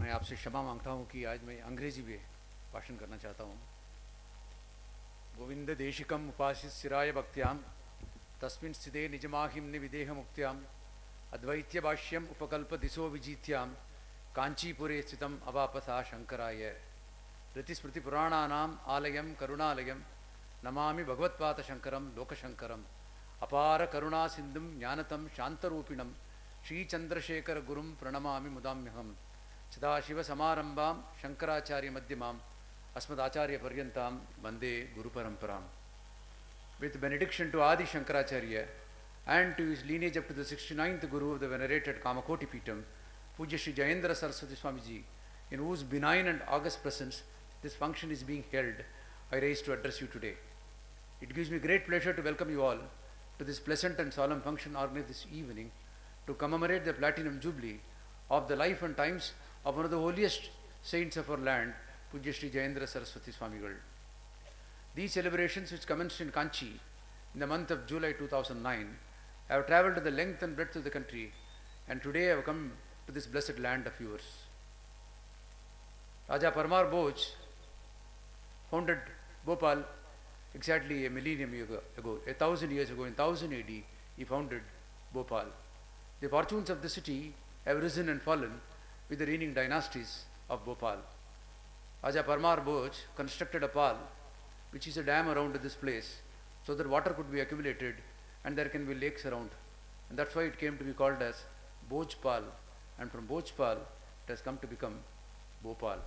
मैं आपसे क्षमा मांगता हूँ कि आज मैं अंग्रेजी में भाषण करना चाहता हूँ। गोविंद देशिकम उपासित सिराय भक्त्याम तस्मिन् स्थिते निजमाहिम निविदेह मुक्त्याम अद्वैत्य भाष्यम उपकल्प दिशो विजीत्याम कांचीपुरे स्थितम अवापसा शंकराय ऋतिस्मृति पुराणानाम आलयम करुणालयम नमामि भगवत्पाद शंकरम लोकशंकरम अपार करुणा सिंधुम ज्ञानतम शांतरूपिणम श्रीचंद्रशेखर गुरुम प्रणमामि मुदाम्यहम सदाशिव समारंभां शंकराचार्य मध्यमाम् अस्मदाचार्य पर्यन्तां वंदे गुरु परंपरां. With benediction to Adi Shankaracharya and to his lineage up to the 69th Guru of the venerated Kamakoti Peetam, Pujya Sri Jayendra Saraswati Swamiji, in whose benign and august presence this function is being held, I rise to address you today. It gives me great pleasure to welcome you all to this pleasant and solemn function organized this evening to commemorate the Platinum Jubilee of the life and times of one of the holiest saints of our land, Pujya Sri Jayendra Saraswati Swamigal. These celebrations, which commenced in Kanchi in the month of July 2009, have travelled the length and breadth of the country, and today I have come to this blessed land of yours. Raja Parmar Bhoj founded Bhopal exactly a millennium ago, 1000 years ago, in 1000 AD, he founded Bhopal. The fortunes of the city have risen and fallen with the reigning dynasties of Bhopal. Raja Parmar Bhoj constructed a pal, which is a dam around this place, so that water could be accumulated and there can be lakes around. And that's why it came to be called as Bhojpal, and from Bhojpal it has come to become Bhopal.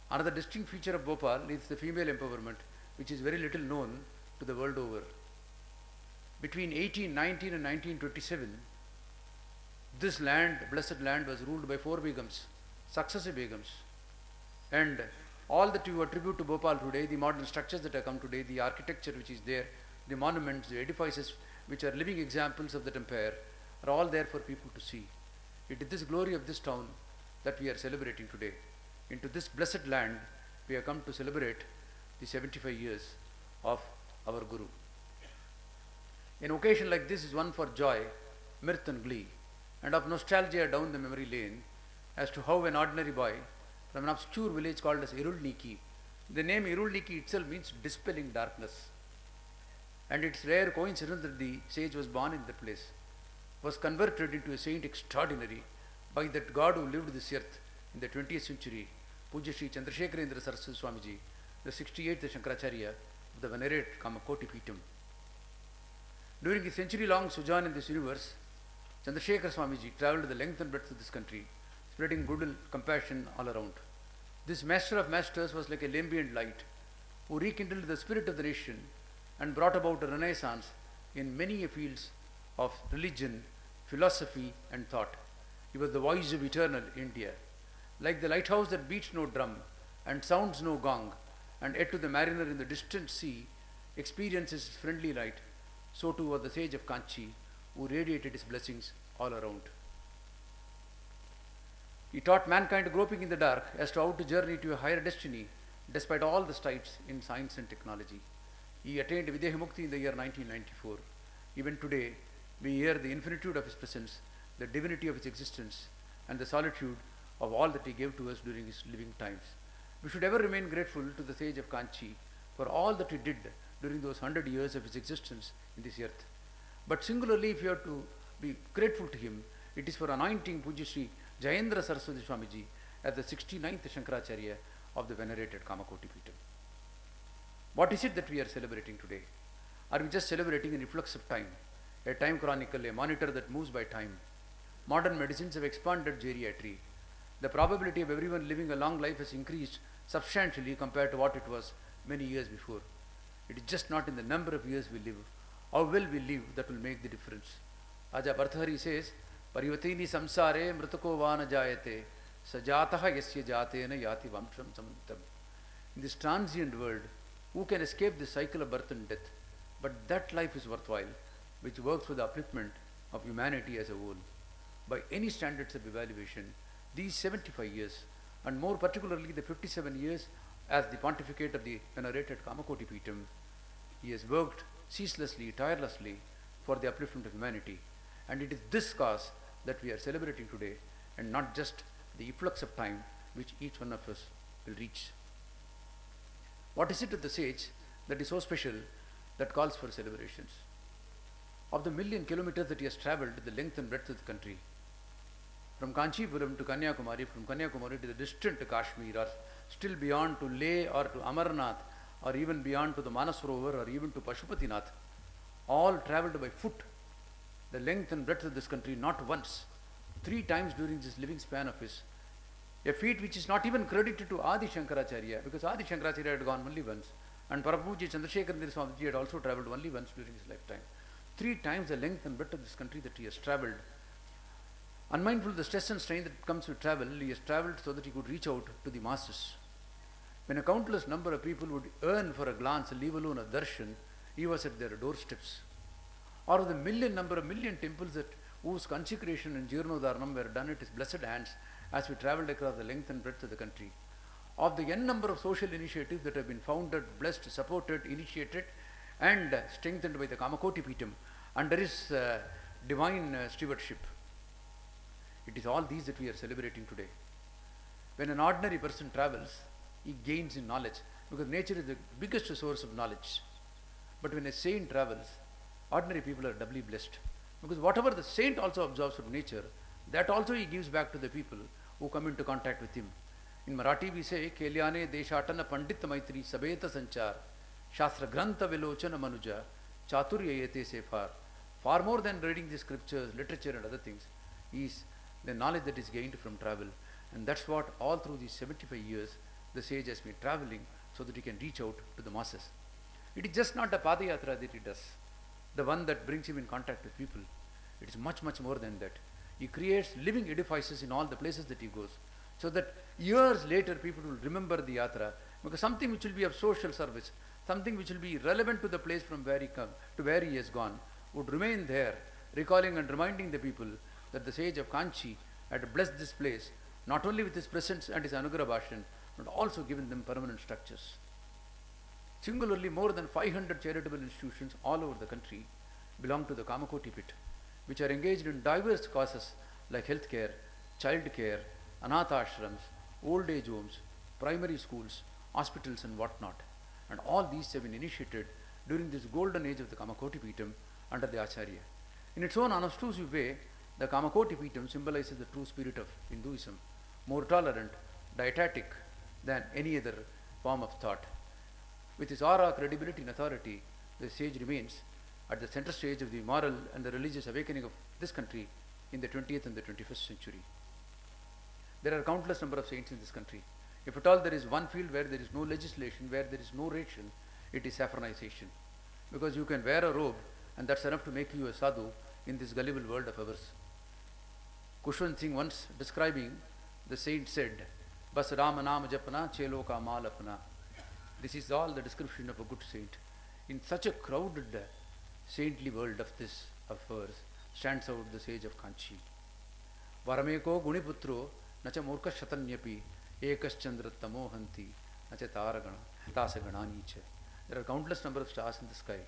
Another distinct feature of Bhopal is the female empowerment, which is very little known to the world over. Between 1819 and 1927, this land, blessed land, was ruled by 4 Begums, successive Begums. And all that you attribute to Bhopal today, the modern structures that have come today, the architecture which is there, the monuments, the edifices which are living examples of that empire, are all there for people to see. It is this glory of this town that we are celebrating today. Into this blessed land, we have come to celebrate the 75 years of our Guru. An occasion like this is one for joy, mirth and glee, and of nostalgia down the memory lane as to how an ordinary boy from an obscure village called as Irulniki, the name Irulniki itself means dispelling darkness, and it's rare coincidence that the sage was born in the place, was converted into a saint extraordinary by that God who lived this earth in the 20th century, Pujya Sri Chandrasekharendra Saraswati Swamiji, the 68th Shankaracharya of the venerated Kamakoti Peetam. During his century-long sojourn in this universe, Chandrasekhar Swamiji travelled the length and breadth of this country, spreading good and compassion all around. This master of masters was like a lambent light who rekindled the spirit of the nation and brought about a renaissance in many fields of religion, philosophy and thought. He was the voice of eternal India. Like the lighthouse that beats no drum and sounds no gong, and yet to the mariner in the distant sea experiences his friendly light, so too was the sage of Kanchi, who radiated his blessings all around. He taught mankind groping in the dark as to how to journey to a higher destiny despite all the strides in science and technology. He attained Videha Mukti in the year 1994. Even today, we hear the infinitude of his presence, the divinity of his existence, and the solitude of all that he gave to us during his living times. We should ever remain grateful to the sage of Kanchi for all that he did during those 100 years of his existence in this earth. But singularly, if you have to be grateful to him, it is for anointing Pujya Sri Jayendra Saraswati Swamiji as the 69th Shankaracharya of the venerated Kamakoti Peetam. What is it that we are celebrating today? Are we just celebrating an influx of time, a time chronicle, a monitor that moves by time? Modern medicines have expanded geriatry. The probability of everyone living a long life has increased substantially compared to what it was many years before. It is just not in the number of years we live, how well we live, that will make the difference. Raja Bhartahari says, Parivatini samsare mritako vana jayate sajataha yasya jatena yati vamsham samantam. In this transient world, who can escape the cycle of birth and death? But that life is worthwhile, which works for the upliftment of humanity as a whole. By any standards of evaluation, these 75 years, and more particularly the 57 years as the pontificate of the venerated Kamakoti Peetam, he has worked ceaselessly, tirelessly for the upliftment of humanity. And it is this cause that we are celebrating today, and not just the efflux of time which each one of us will reach. What is it at the sage that is so special that calls for celebrations? Of the million kilometers that he has travelled the length and breadth of the country, from Kanchipuram to Kanyakumari, from Kanyakumari to the distant Kashmir, or still beyond to Leh or to Amarnath, or even beyond to the Manasrovar or even to Pashupatinath, all travelled by foot the length and breadth of this country not once, 3 times during this living span of his. A feat which is not even credited to Adi Shankaracharya, because Adi Shankaracharya had gone only once, and Parapuji Chandrasekhar Swamiji had also travelled only once during his lifetime. 3 times the length and breadth of this country that he has travelled. Unmindful of the stress and strain that comes with travel, he has travelled so that he could reach out to the masses. When a countless number of people would yearn for a glance, leave alone a darshan, he was at their doorsteps. Or of the million temples that whose consecration and Jirnodharanam were done at his blessed hands as we travelled across the length and breadth of the country. Of the n number of social initiatives that have been founded, blessed, supported, initiated and strengthened by the Kamakoti Pitam under his divine stewardship. It is all these that we are celebrating today. When an ordinary person travels, he gains in knowledge, because nature is the biggest source of knowledge. But when a saint travels, ordinary people are doubly blessed, because whatever the saint also absorbs from nature, that also he gives back to the people who come into contact with him. In Marathi we say, Kelyane Deshatana Pandit Maitri Sabeta Sanchar Shastra Grantha Vilochana Manuja Chaturya Yete Sefar. Far more than reading the scriptures, literature and other things, is the knowledge that is gained from travel. And that's what all through these 75 years the sage has been traveling so that he can reach out to the masses. It is just not a Padayatra that he does, the one that brings him in contact with people. It is much more than that. He creates living edifices in all the places that he goes, so that years later people will remember the yatra, because something which will be of social service, something which will be relevant to the place from where he come to where he has gone, would remain there, recalling and reminding the people that the sage of Kanchi had blessed this place not only with his presence and his Anugrah Bhashan, but also given them permanent structures. Singularly, more than 500 charitable institutions all over the country belong to the Kamakoti Pit, which are engaged in diverse causes like healthcare, child care, anath ashrams, old age homes, primary schools, hospitals and whatnot. And all these have been initiated during this golden age of the Kamakoti Pitam under the Acharya. In its own unobtrusive way, the Kamakoti Pitam symbolizes the true spirit of Hinduism, more tolerant, dietetic than any other form of thought. With his aura, credibility and authority, the sage remains at the center stage of the moral and the religious awakening of this country in the 20th and the 21st century. There are countless number of saints in this country. If at all there is one field where there is no legislation, where there is no ration, it is saffronization. Because you can wear a robe and that's enough to make you a sadhu in this gullible world of ours. Kushwant Singh once describing the saint said, Bas Rama Naam Japana Chelo Ka Mal Apna. This is all the description of a good saint. In such a crowded saintly world of this of ours stands out the sage of Kanchi. Varameko Guniputro Nacha Murka Shatanyapi Ekas Chandra Tamohanti Nacha Tasagananicha. There are countless number of stars in the sky,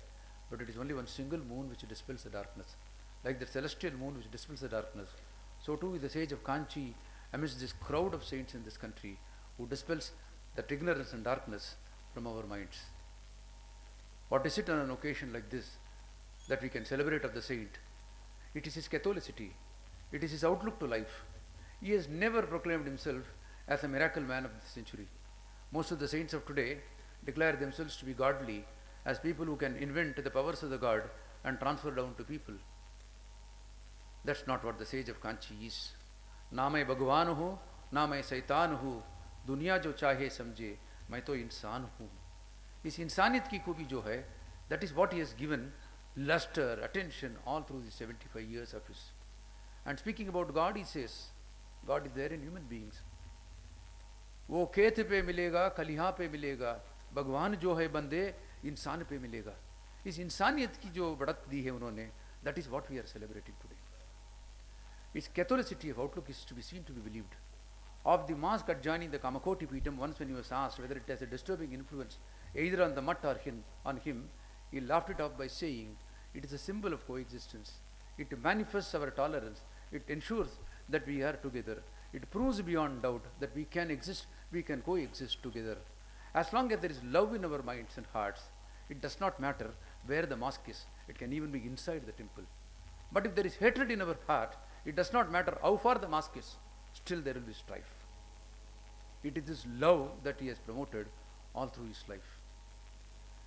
but it is only one single moon which dispels the darkness. Like the celestial moon which dispels the darkness, so too is the sage of Kanchi amidst this crowd of saints in this country who dispels that ignorance and darkness from our minds. What is it on an occasion like this that we can celebrate of the saint? It is his Catholicity. It is his outlook to life. He has never proclaimed himself as a miracle man of the century. Most of the saints of today declare themselves to be godly, as people who can invent the powers of the god and transfer down to people. That's not what the sage of Kanchi is. Na main Bhagwan hu, na main Saitan hu, दुनिया जो चाहे समझे मैं तो इंसान हूँ. इस इंसानियत की खूबी जो है, that is what he has given luster, attention all through the 75 years of his. And speaking about God, he says, God is there in human beings. वो खेत पे मिलेगा, खलिहां पे मिलेगा, भगवान जो है बंदे इंसान पे मिलेगा. इस इंसानियत की जो बढ़त दी है उन्होंने, that is what we are celebrating today. Its Catholicity of outlook is to be seen, to be believed. Of the mask adjoining the Kamakoti Pitam, once when he was asked whether it has a disturbing influence either on the mutt or on him, he laughed it off by saying, it is a symbol of coexistence. It manifests our tolerance. It ensures that we are together. it proves beyond doubt that we can exist, we can coexist together. As long as there is love in our minds and hearts, it does not matter where the mosque is. It can even be inside the temple. But if there is hatred in our heart, it does not matter how far the mosque is, still there will be strife. It is this love that he has promoted all through his life.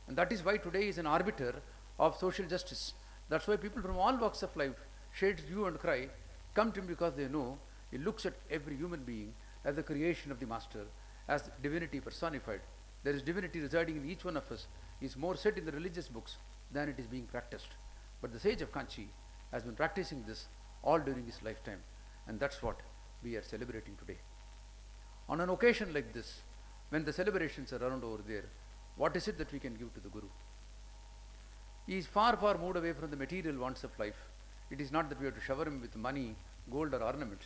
And that is why today he is an arbiter of social justice. That's why people from all walks of life, shades hue and cry, come to him because they know he looks at every human being as the creation of the Master, as divinity personified. There is divinity residing in each one of us. He is more said in the religious books than it is being practiced. But the sage of Kanchi has been practicing this all during his lifetime, and that's what we are celebrating today. On an occasion like this, when the celebrations are around over there, what is it that we can give to the Guru? He is far, far moved away from the material wants of life. It is not that we have to shower him with money, gold or ornaments.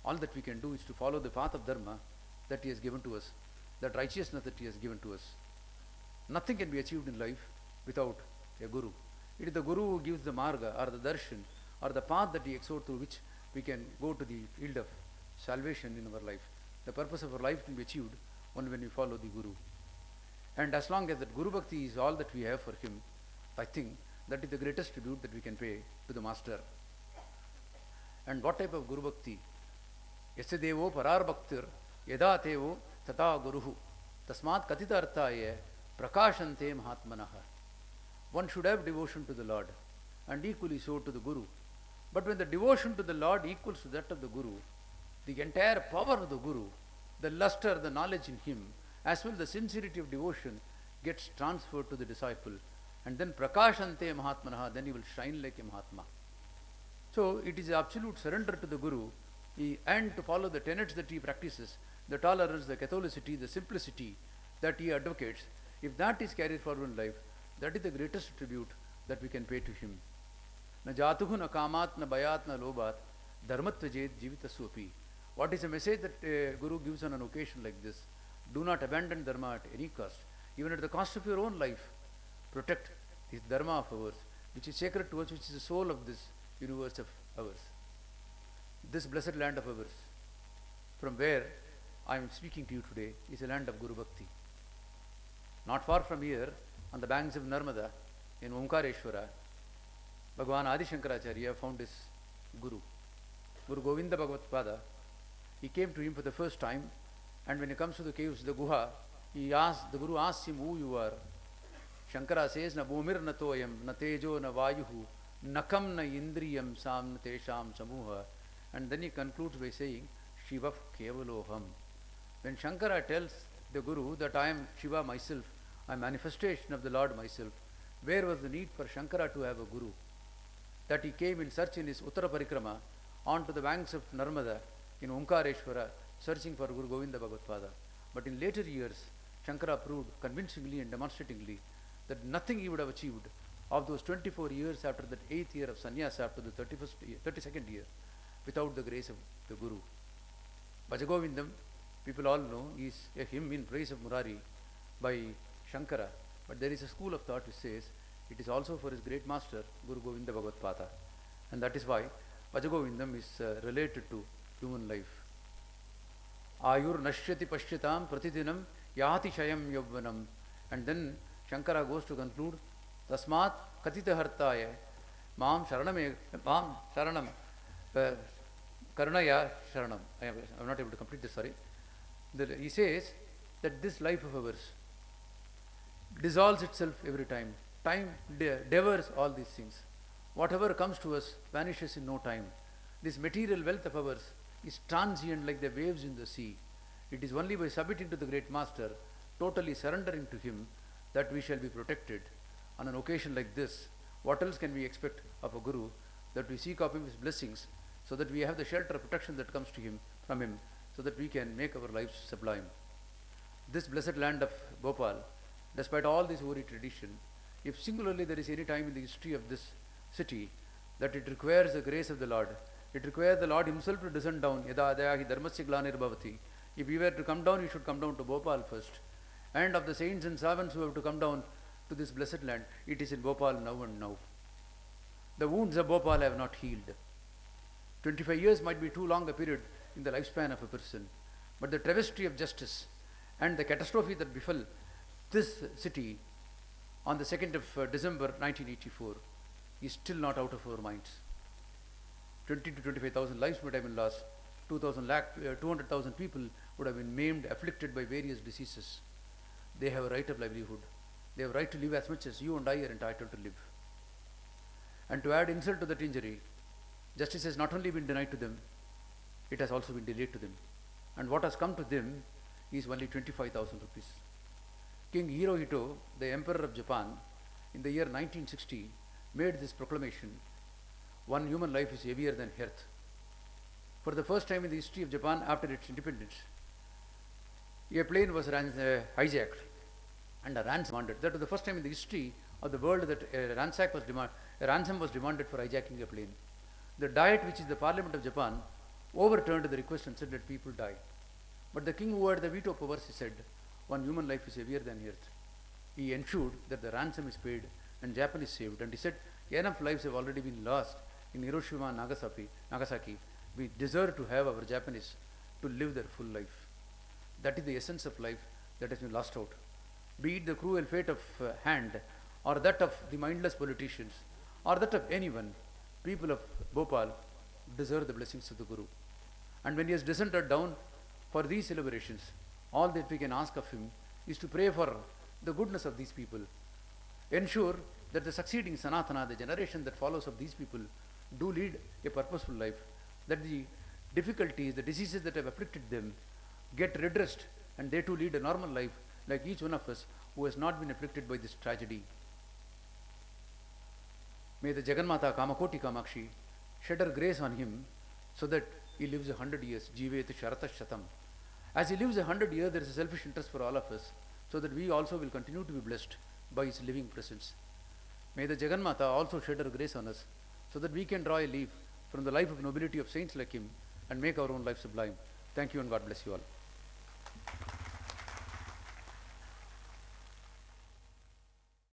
All that we can do is to follow the path of Dharma that he has given to us, that righteousness that he has given to us. Nothing can be achieved in life without a Guru. It is the Guru who gives the marga or the darshan or the path that he exhorts through which we can go to the field of salvation in our life. The purpose of our life can be achieved only when we follow the Guru. And as long as that Guru Bhakti is all that we have for him, I think that is the greatest tribute that we can pay to the Master. And what type of Guru Bhakti? Yasya devo parar bhaktir yada tevo tata guruhu tasmat katita arthaye prakashante mahatmanaha. One should have devotion to the Lord and equally so to the Guru. But when the devotion to the Lord equals to that of the Guru, the entire power of the Guru, the luster, the knowledge in him, as well the sincerity of devotion gets transferred to the disciple. And then prakashante mahatmanaha, then he will shine like a Mahatma. So it is absolute surrender to the Guru and to follow the tenets that he practices, the tolerance, the Catholicity, the simplicity that he advocates. If that is carried forward in life, that is the greatest tribute that we can pay to him. Na jatuhu na kamat na bayat na lobat dharmatvajet jivitaswapi. What is the message that Guru gives on an occasion like this? Do not abandon Dharma at any cost. Even at the cost of your own life, protect this Dharma of ours, which is sacred to us, which is the soul of this universe of ours. This blessed land of ours, from where I am speaking to you today, is a land of Guru Bhakti. Not far from here, on the banks of Narmada, in Omkareshwara, Bhagavan Adi Shankaracharya found his Guru, Guru Govinda Bhagavat Pada. He came to him for the first time, and when he comes to the caves, the Guha, the Guru asks him who you are. Shankara says, Na bhumir na toyam, na tejo na vayuhu, nakam na indriyam sam na tesham samuha. And then he concludes by saying, Shiva kevaloham. When Shankara tells the Guru that I am Shiva myself, I am manifestation of the Lord myself, where was the need for Shankara to have a Guru? That he came in search in his Uttara Parikrama onto the banks of Narmada in Omkareshwara, searching for Guru Govinda Bhagavat Pada. But in later years, Shankara proved convincingly and demonstratingly that nothing he would have achieved of those 24 years after that 8th year of sannyasa, after the 32nd year, without the grace of the Guru. Bhajagovindam, people all know, is a hymn in praise of Murari by Shankara. But there is a school of thought which says it is also for his great master, Guru Govinda Bhagavat Pada. And that is why Bhajagovindam is related to human life. Ayur nashyati pashyatam pratidinam yati shayam yavvanam. And then Shankara goes to conclude, Tasmat katita hartaya mam sharanam karunaya sharanam. I am not able to complete this, sorry. He says that this life of ours dissolves itself every time. Time devours all these things. Whatever comes to us vanishes in no time. This material wealth of ours is transient like the waves in the sea. It is only by submitting to the great master, totally surrendering to him, that we shall be protected. On an occasion like this, what else can we expect of a Guru? That we seek of him his blessings, so that we have the shelter of protection that comes to him, from him, so that we can make our lives sublime. This blessed land of Bhopal, despite all this hoary tradition, if singularly there is any time in the history of this city that it requires the grace of the Lord, it requires the Lord himself to descend down. Yada adayahi dharmasya glanir bhavati. If he were to come down, he should come down to Bhopal first. And of the saints and servants who have to come down to this blessed land, it is in Bhopal now and now. The wounds of Bhopal have not healed. 25 years might be too long a period in the lifespan of a person, but the travesty of justice and the catastrophe that befell this city on the 2nd of December 1984 is still not out of our minds. 20 to 25,000 lives would have been lost, 200,000 people would have been maimed, afflicted by various diseases. They have a right of livelihood. They have a right to live as much as you and I are entitled to live. And to add insult to that injury, justice has not only been denied to them, it has also been delayed to them. And what has come to them is only 25,000 rupees. King Hirohito, the Emperor of Japan, in the year 1960, made this proclamation: one human life is heavier than earth. For the first time in the history of Japan after its independence, a plane was hijacked and a ransom demanded. That was the first time in the history of the world that a ransom was demanded for hijacking a plane. The Diet, which is the Parliament of Japan, overturned the request and said that people die. But the king, who had the veto powers, said, one human life is heavier than earth. He ensured that the ransom is paid and Japan is saved. And he said, enough lives have already been lost in Hiroshima and Nagasaki. We deserve to have our Japanese to live their full life. That is the essence of life that has been lost out. Be it the cruel fate of hand, or that of the mindless politicians, or that of anyone, people of Bhopal deserve the blessings of the Guru. And when he has descended down for these celebrations, all that we can ask of him is to pray for the goodness of these people. Ensure that the succeeding Sanatana, the generation that follows of these people, do lead a purposeful life, that the difficulties, the diseases that have afflicted them get redressed, and they too lead a normal life like each one of us who has not been afflicted by this tragedy. May the Jagannatha Kamakoti Kamakshi shed her grace on him so that he lives 100 years. Jivet Sharata Shatam. As he lives 100 years, there is a selfish interest for all of us, so that we also will continue to be blessed by his living presence. May the Jagannatha also shed her grace on us, so that we can draw a leaf from the life of nobility of saints like him and make our own life sublime. Thank you and God bless you all.